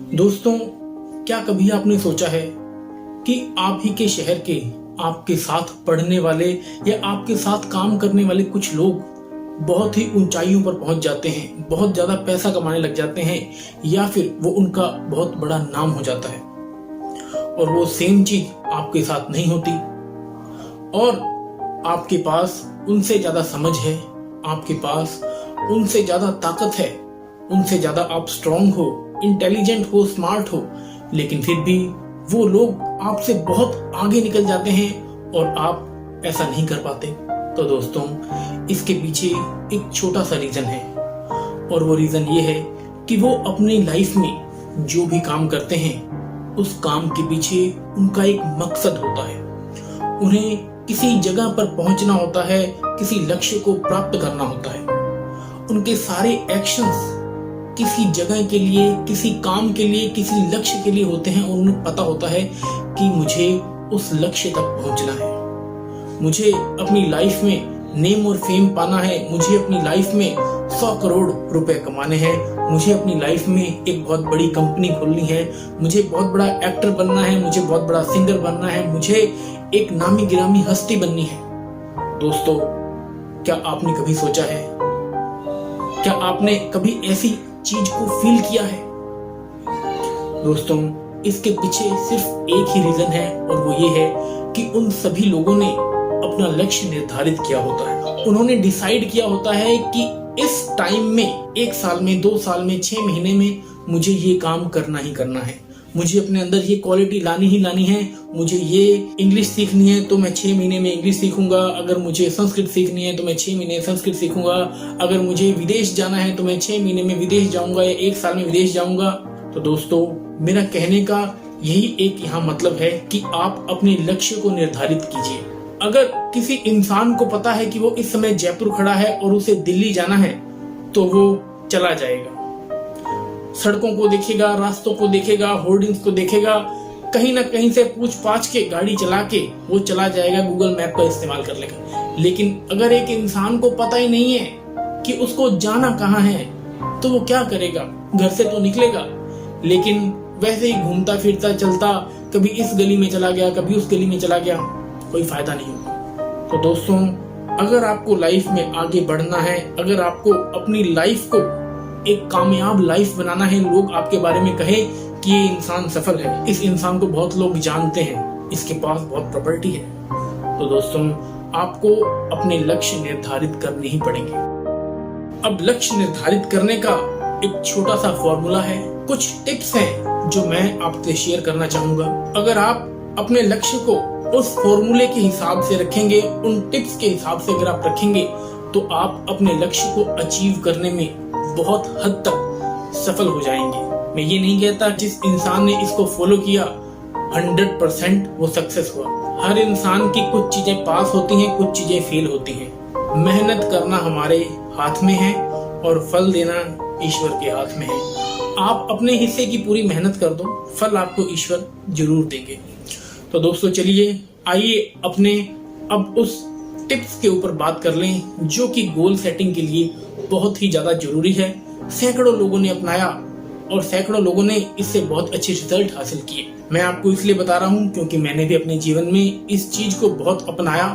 दोस्तों, क्या कभी आपने सोचा है कि आप ही के शहर के आपके साथ पढ़ने वाले या आपके साथ काम करने वाले कुछ लोग बहुत ही ऊंचाइयों पर पहुंच जाते हैं, बहुत ज्यादा पैसा कमाने लग जाते हैं, या फिर वो उनका बहुत बड़ा नाम हो जाता है और वो सेम चीज आपके साथ नहीं होती और आपके पास उनसे ज्यादा समझ है, आपके पास उनसे ज्यादा ताकत है, उनसे ज्यादा आप स्ट्रांग हो, इंटेलिजेंट हो, स्मार्ट हो, लेकिन फिर भी वो लोग आपसे बहुत आगे निकल जाते हैं और आप ऐसा नहीं कर पाते। तो दोस्तों, इसके पीछे एक छोटा सा रीजन है और वो रीजन ये है कि वो अपनी लाइफ में जो भी काम करते हैं उस काम के पीछे उनका एक मकसद होता है। उन्हें किसी जगह पर पहुंचना होता है, किसी लक्ष्य को प्राप्त करना होता है। उनके सारे एक्शंस किसी जगह के लिए, किसी काम के लिए, किसी लक्ष्य के लिए होते हैं और उन्हें पता होता है कि मुझे उस लक्ष्य तक पहुंचना है, मुझे अपनी लाइफ में नेम और फेम पाना है, मुझे अपनी लाइफ में 100 करोड़ रुपए कमाने हैं, मुझे अपनी लाइफ में एक बहुत बड़ी कंपनी खोलनी है, मुझे बहुत बड़ा एक्टर बनना है, मुझे बहुत बड़ा सिंगर बनना है, मुझे एक नामी गिरामी हस्ती बननी है। दोस्तों, क्या आपने कभी सोचा है, क्या आपने कभी ऐसी चीज को फील किया है? दोस्तों, इसके पीछे सिर्फ एक ही रीजन है और वो ये है कि उन सभी लोगों ने अपना लक्ष्य निर्धारित किया होता है। उन्होंने डिसाइड किया होता है कि इस टाइम में, 1 साल में, 2 साल में, 6 महीने में मुझे ये काम करना ही करना है, मुझे अपने अंदर ये क्वालिटी लानी ही लानी है, मुझे ये इंग्लिश सीखनी है तो मैं 6 महीने में इंग्लिश सीखूंगा, अगर मुझे संस्कृत सीखनी है तो मैं 6 महीने संस्कृत सीखूंगा, अगर मुझे विदेश जाना है तो मैं 6 महीने में विदेश जाऊंगा या 1 साल में विदेश जाऊंगा। तो दोस्तों, मेरा कहने का यही एक यहाँ मतलब है कि आप अपने लक्ष्य को निर्धारित कीजिए। अगर किसी इंसान को पता है कि वो इस समय जयपुर खड़ा है और उसे दिल्ली जाना है तो वो चला जाएगा, सड़कों को देखेगा, रास्तों को देखेगा, होर्डिंग्स को देखेगा, कहीं ना कहीं से पूछ पाछ के गाड़ी चला के वो चला जाएगा, गूगल मैप का इस्तेमाल कर लेगा। लेकिन अगर एक इंसान को पता ही नहीं है कि उसको जाना कहाँ है तो वो क्या करेगा? घर से तो निकलेगा लेकिन वैसे ही घूमता फिरता चलता, कभी इस गली में चला गया, कभी उस गली में चला गया, कोई फायदा नहीं होगा। तो दोस्तों, अगर आपको लाइफ में आगे बढ़ना है, अगर आपको अपनी लाइफ को एक कामयाब लाइफ बनाना है, लोग आपके बारे में कहे कि ये इंसान सफल है, इस इंसान को बहुत लोग जानते हैं, इसके पास बहुत प्रॉपर्टी है, तो दोस्तों आपको अपने लक्ष्य निर्धारित करने ही पड़ेंगे। अब लक्ष्य निर्धारित करने का एक छोटा सा फॉर्मूला है, कुछ टिप्स हैं जो मैं आपसे शेयर करना चाहूंगा। अगर आप अपने लक्ष्य को उस फॉर्मूले के हिसाब से रखेंगे, उन टिप्स के हिसाब से अगर आप रखेंगे तो आप अपने लक्ष्य को अचीव करने में बहुत हद तक सफल हो जाएंगे। मैं ये नहीं कहता जिस इंसान ने इसको फॉलो किया 100% वो सक्सेस हुआ। हर इंसान की कुछ चीजें पास होती हैं, कुछ चीजें फेल होती हैं। मेहनत करना हमारे हाथ में है और फल देना ईश्वर के हाथ में है। आप अपने हिस्से की पूरी मेहनत कर दो, फल आपको ईश्वर जरूर देंगे। तो दोस्तों, चलिए आइए अपने अब उस टिप्स के ऊपर बात कर लें जो कि गोल सेटिंग के लिए बहुत ही ज्यादा जरूरी है। सैकड़ों लोगों ने अपनाया और सैकड़ों लोगों ने इससे बहुत अच्छे रिजल्ट हासिल किए। मैं आपको इसलिए बता रहा हूं क्योंकि मैंने भी अपने जीवन में इस चीज को बहुत अपनाया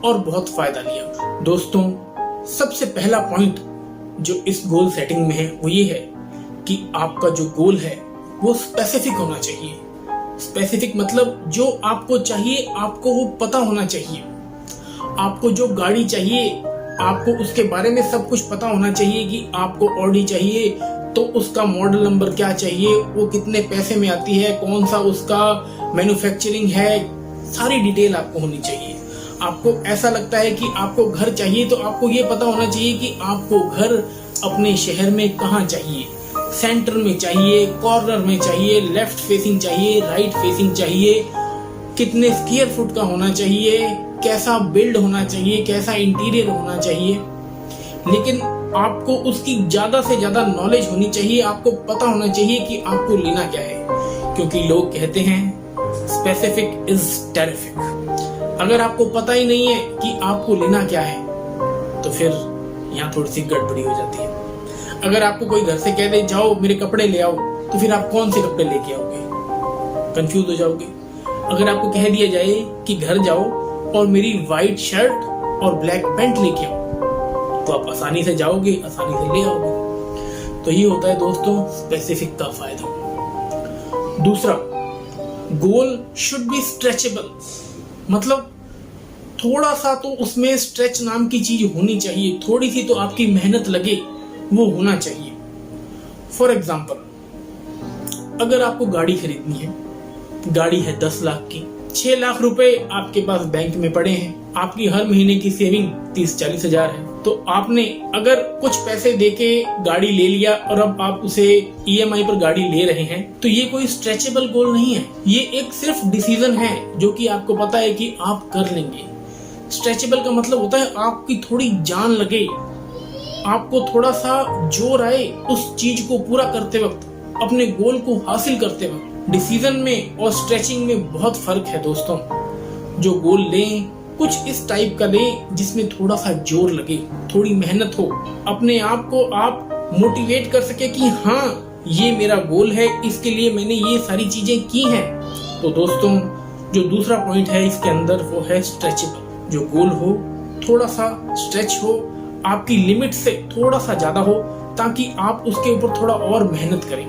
और बहुत फायदा लिया। दोस्तों, सबसे पहला पॉइंट जो इस गोल सेटिंग में है वो ये है कि आपका जो गोल है वो स्पेसिफिक होना चाहिए। स्पेसिफिक मतलब जो आपको चाहिए आपको वो पता होना चाहिए। आपको जो गाड़ी चाहिए आपको उसके बारे में सब कुछ पता होना चाहिए कि आपको ऑडी चाहिए तो उसका मॉडल नंबर क्या चाहिए, वो कितने पैसे में आती है, कौन सा उसका मैन्युफैक्चरिंग है, सारी डिटेल आपको होनी चाहिए। आपको ऐसा लगता है कि आपको घर चाहिए तो आपको ये पता होना चाहिए कि आपको घर अपने शहर में कहाँ चाहिए, सेंटर में चाहिए, कॉर्नर में चाहिए, लेफ्ट फेसिंग चाहिए, राइट फेसिंग चाहिए, कितने स्क्वायर फुट का होना चाहिए, कैसा बिल्ड होना चाहिए, कैसा इंटीरियर होना चाहिए। लेकिन आपको उसकी ज्यादा से ज्यादा नॉलेज होनी चाहिए, आपको पता होना चाहिए कि आपको लेना क्या है, क्योंकि लोग कहते हैं स्पेसिफिक इज टेरिफिक। अगर आपको पता ही नहीं है कि आपको लेना क्या है तो फिर यहाँ थोड़ी सी गड़बड़ी हो जाती है। अगर आपको कोई घर से कह दे जाओ मेरे कपड़े ले आओ, तो फिर आप कौन से कपड़े लेके आओगे? कंफ्यूज हो जाओगे। अगर आपको कह दिया जाए कि घर जाओ और मेरी व्हाइट शर्ट और ब्लैक पैंट लेके आओ, तो आप आसानी से जाओगे, आसानी से ले आओगे। तो ये होता है दोस्तों स्पेसिफिक का फायदा। दूसरा, गोल शुड बी स्ट्रेचेबल, मतलब थोड़ा सा तो उसमें स्ट्रेच नाम की चीज होनी चाहिए, थोड़ी सी तो आपकी मेहनत लगे वो होना चाहिए। फॉर एग्जाम्पल, अगर आपको गाड़ी खरीदनी है, गाड़ी है 10 लाख की, 6 लाख रुपए आपके पास बैंक में पड़े हैं, आपकी हर महीने की सेविंग 30-40 हजार है, तो आपने अगर कुछ पैसे देके गाड़ी ले लिया और अब आप उसे ईएमआई पर गाड़ी ले रहे हैं, तो ये कोई स्ट्रेचेबल गोल नहीं है। ये एक सिर्फ डिसीजन है जो कि आपको पता है कि आप कर लेंगे। स्ट्रेचेबल का मतलब होता है आपकी थोड़ी जान लगे, आपको थोड़ा सा जोर आए उस चीज को पूरा करते वक्त, अपने गोल को हासिल करते वक्त। डिसीजन में और स्ट्रेचिंग में बहुत फर्क है दोस्तों। जो गोल लें कुछ इस टाइप का लें जिसमें थोड़ा सा जोर लगे, थोड़ी मेहनत हो, अपने आप को आप मोटिवेट कर सके कि हाँ ये मेरा गोल है, इसके लिए मैंने ये सारी चीजें की हैं। तो दोस्तों जो दूसरा पॉइंट है इसके अंदर वो है स्ट्रेचेबल। जो गोल हो थोड़ा सा स्ट्रेच हो, आपकी लिमिट से थोड़ा सा ज्यादा हो, ताकि आप उसके ऊपर थोड़ा और मेहनत करें,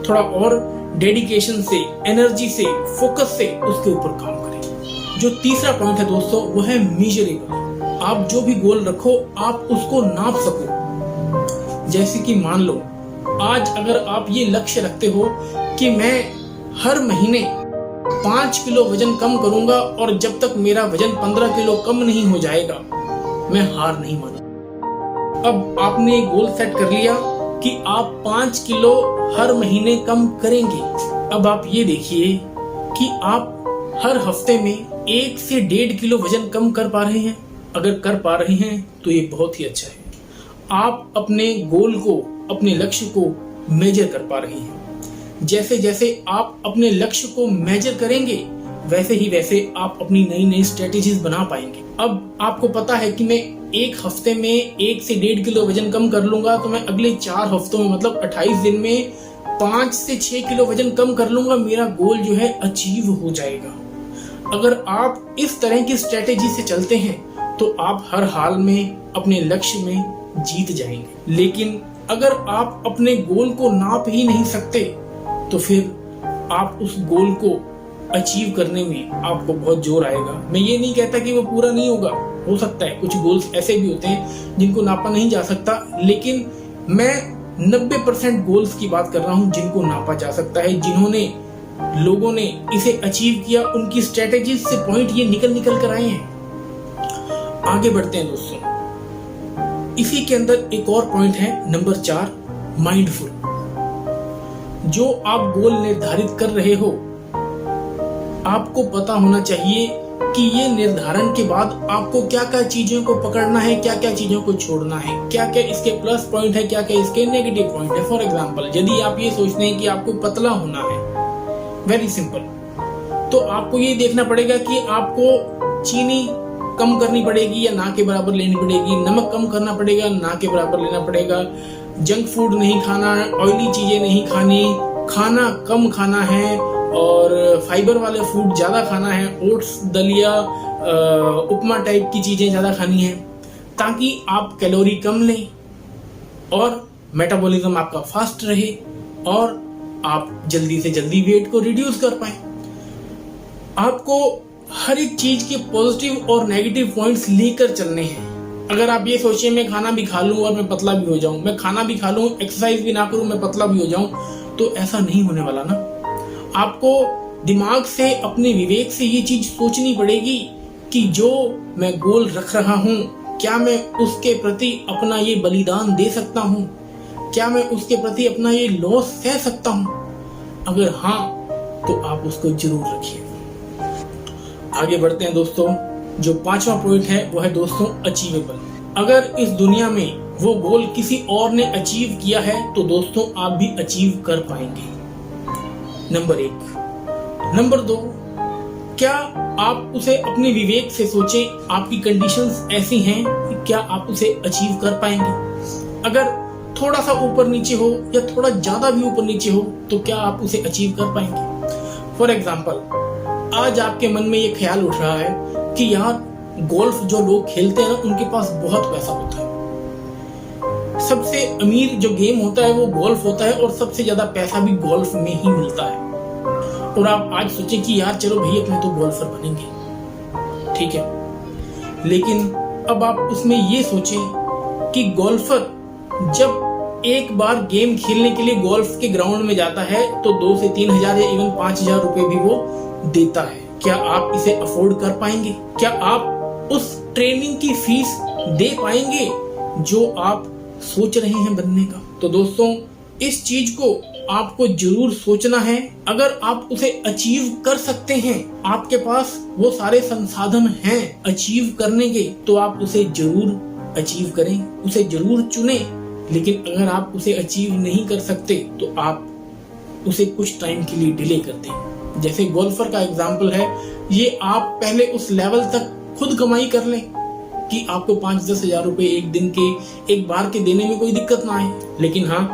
थोड़ा और डेडिकेशन से, एनर्जी से, फोकस से उसके ऊपर काम करें। जो तीसरा पॉइंट है दोस्तों वो है मेजरेबल। आप जो भी गोल रखो आप उसको नाप सको। जैसे कि मान लो आज अगर आप ये लक्ष्य रखते हो कि मैं हर महीने 5 किलो वजन कम करूंगा और जब तक मेरा वजन 15 किलो कम नहीं हो जाएगा मैं हार नहीं मानूंगा। अब आपने गोल सेट कर लिया कि आप 5 किलो हर महीने कम करेंगे। अब आप ये देखिए कि आप हर हफ्ते में 1 से 1.5 किलो वजन कम कर पा रहे हैं। अगर कर पा रहे हैं तो ये बहुत ही अच्छा है। आप अपने गोल को, अपने लक्ष्य को मेजर कर पा रहे हैं। जैसे जैसे आप अपने लक्ष्य को मेजर करेंगे वैसे ही वैसे आप अपनी नई नई स्ट्रेटेजीज बना पाएंगे। अब आपको पता है कि मैं एक हफ्ते में 1 से 1.5 किलो वजन कम कर लूंगा, तो मैं अगले 4 हफ्तों में मतलब 28 दिन में 5 से 6 किलो वजन कम कर लूंगा। मेरा गोल जो है अचीव हो जाएगा। अगर आप इस तरह की स्ट्रेटेजी से चलते हैं तो आप हर हाल में अपने लक्ष्य में जीत जाएंगे। लेकिन अगर आप अपने गोल को नाप ही नहीं सकते तो फिर आप उस गोल को अचीव करने में आपको बहुत जोर आएगा। मैं ये नहीं कहता कि वो पूरा नहीं होगा, हो सकता है कुछ गोल्स ऐसे भी होते हैं जिनको नापा नहीं जा सकता, लेकिन मैं 90% गोल्स की बात कर रहा हूं जिनको नापा जा सकता है, जिन्होंने लोगों ने इसे अचीव किया, उनकी स्ट्रेटेजी से पॉइंट ये निकल कर आए हैं। आगे बढ़ते हैं दोस्तों। इसी के अंदर एक और पॉइंट है नंबर 4, माइंडफुल। जो आप गोल निर्धारित कर रहे हो आपको पता होना चाहिए कि ये निर्धारण के बाद आपको क्या क्या चीजों को पकड़ना है, क्या क्या चीजों को छोड़ना है, क्या क्या इसके प्लस पॉइंट है, क्या क्या इसके नेगेटिव पॉइंट है। फॉर एग्जांपल, यदि आप ये सोचते हैं कि आपको पतला होना है, वेरी सिंपल, तो आपको ये देखना पड़ेगा कि आपको चीनी कम करनी पड़ेगी या ना के बराबर लेनी पड़ेगी, नमक कम करना पड़ेगा, ना के बराबर लेना पड़ेगा, जंक फूड नहीं खाना, ऑयली चीजें नहीं खानी, खाना कम खाना है और फाइबर वाले फूड ज्यादा खाना है, ओट्स, दलिया, उपमा टाइप की चीजें ज्यादा खानी है, ताकि आप कैलोरी कम लें और मेटाबॉलिज्म आपका फास्ट रहे और आप जल्दी से जल्दी वेट को रिड्यूस कर पाए। आपको हर एक चीज के पॉजिटिव और नेगेटिव पॉइंट्स लेकर चलने हैं। अगर आप ये सोचिए मैं खाना भी खा लूं और मैं पतला भी हो जाऊं, मैं खाना भी खा लूं, एक्सरसाइज भी ना करूं, मैं पतला भी हो जाऊं, तो ऐसा नहीं होने वाला ना। आपको दिमाग से, अपने विवेक से ये चीज सोचनी पड़ेगी कि जो मैं गोल रख रहा हूं, क्या मैं उसके प्रति अपना ये बलिदान दे सकता हूं, क्या मैं उसके प्रति अपना ये लॉस सह सकता हूं। अगर हाँ तो आप उसको जरूर रखिए। आगे बढ़ते हैं दोस्तों। जो 5वां पॉइंट है वो है दोस्तों अचीवेबल। अगर इस दुनिया में वो गोल किसी और ने अचीव किया है तो दोस्तों आप भी अचीव कर पाएंगे। नंबर 1। नंबर 2, क्या आप उसे अपने विवेक से सोचें, आपकी कंडीशंस ऐसी हैं कि क्या आप उसे अचीव कर पाएंगे। अगर थोड़ा सा ऊपर नीचे हो या थोड़ा ज्यादा भी ऊपर नीचे हो, तो क्या आप उसे अचीव कर पाएंगे? फॉर एग्जाम्पल, आज आपके मन में ये ख्याल उठ रहा है कि यार गोल्फ जो लोग खेलते हैं ना, उनके पास बहुत पैसा होता है, सबसे अमीर जो गेम होता है वो गोल्फ होता है और सबसे ज्यादा पैसा भी गोल्फ में ही मिलता है। और आप आज सोचें कि यार चलो भैया अपने तो गोल्फर बनेंगे, ठीक है, लेकिन अब आप उसमें ये सोचें कि गोल्फर जब एक बार गेम खेलने के लिए गोल्फ के ग्राउंड में जाता है तो 2 से 3 हजार या इवन 5,000 रुपए भी वो देता है। क्या आप इसे अफोर्ड कर पाएंगे? क्या आप उस ट्रेनिंग की फीस दे पाएंगे जो आप सोच रहे हैं बनने का? तो दोस्तों, इस चीज को आपको जरूर सोचना है। अगर आप उसे अचीव कर सकते हैं, आपके पास वो सारे संसाधन हैं अचीव करने के, तो आप उसे जरूर अचीव करें, उसे जरूर चुनें। लेकिन अगर आप उसे अचीव नहीं कर सकते तो आप उसे कुछ टाइम के लिए डिले कर दें। जैसे गोल्फर का एग्जाम्पल है, ये आप पहले उस लेवल तक खुद कमाई कर लें कि आपको 5-10 हजार रुपए एक दिन के, एक बार के देने में कोई दिक्कत ना आए। लेकिन हाँ,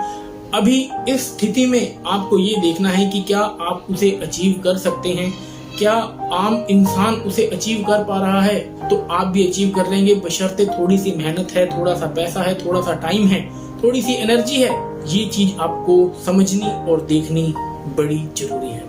अभी इस स्थिति में आपको ये देखना है कि क्या आप उसे अचीव कर सकते हैं। क्या आम इंसान उसे अचीव कर पा रहा है तो आप भी अचीव कर लेंगे, बशर्ते थोड़ी सी मेहनत है, थोड़ा सा पैसा है, थोड़ा सा टाइम है, थोड़ी सी एनर्जी है। ये चीज आपको समझनी और देखनी बड़ी जरूरी है।